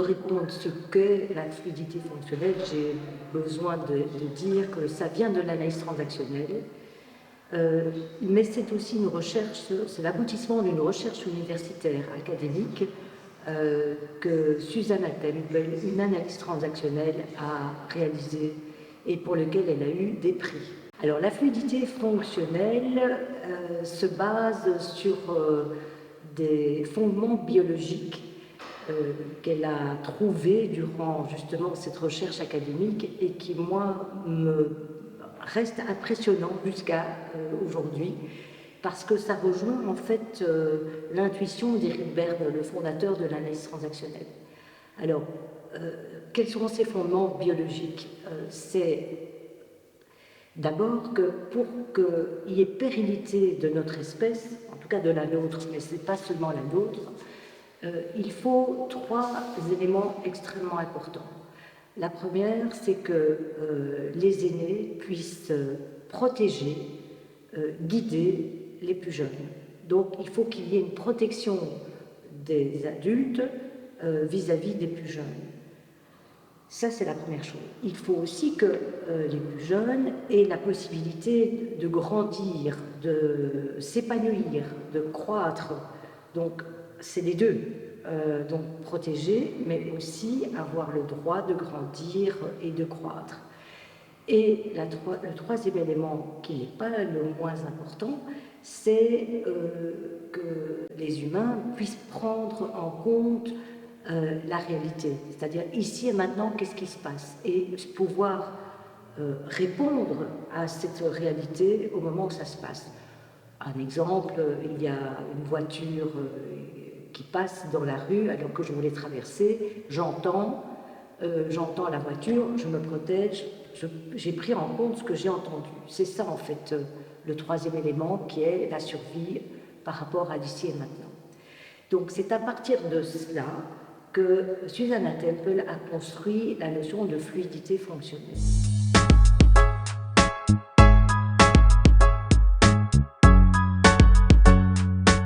répondre ce qu'est la fluidité fonctionnelle, j'ai besoin de dire que ça vient de l'analyse transactionnelle, mais c'est aussi une recherche, c'est l'aboutissement d'une recherche universitaire académique que Susanna Tempel, une analyse transactionnelle, a réalisée et pour lequel elle a eu des prix. Alors la fluidité fonctionnelle se base sur des fondements biologiques qu'elle a trouvés durant justement cette recherche académique et qui, moi, me reste impressionnant jusqu'à aujourd'hui, parce que ça rejoint en fait l'intuition d'Eric Berne, le fondateur de l'analyse transactionnelle. Alors, quels sont ces fondements biologiques? C'est d'abord que pour qu'il y ait pérennité de notre espèce, en tout cas de la nôtre, mais ce n'est pas seulement la nôtre, il faut trois éléments extrêmement importants. La première, c'est que les aînés puissent protéger, guider les plus jeunes. Donc il faut qu'il y ait une protection des adultes vis-à-vis des plus jeunes. Ça, c'est la première chose. Il faut aussi que les plus jeunes aient la possibilité de grandir, de s'épanouir, de croître. Donc, c'est les deux. Donc, protéger, mais aussi avoir le droit de grandir et de croître. Et le troisième élément, qui n'est pas le moins important, c'est que les humains puissent prendre en compte la réalité, c'est-à-dire ici et maintenant, qu'est-ce qui se passe, et pouvoir répondre à cette réalité au moment où ça se passe. Un exemple, il y a une voiture qui passe dans la rue alors que je voulais traverser, j'entends la voiture, je me protège, j'ai pris en compte ce que j'ai entendu. C'est ça en fait le troisième élément qui est la survie par rapport à l'ici et maintenant. Donc c'est à partir de cela que Susanna Tempel a construit la notion de fluidité fonctionnelle.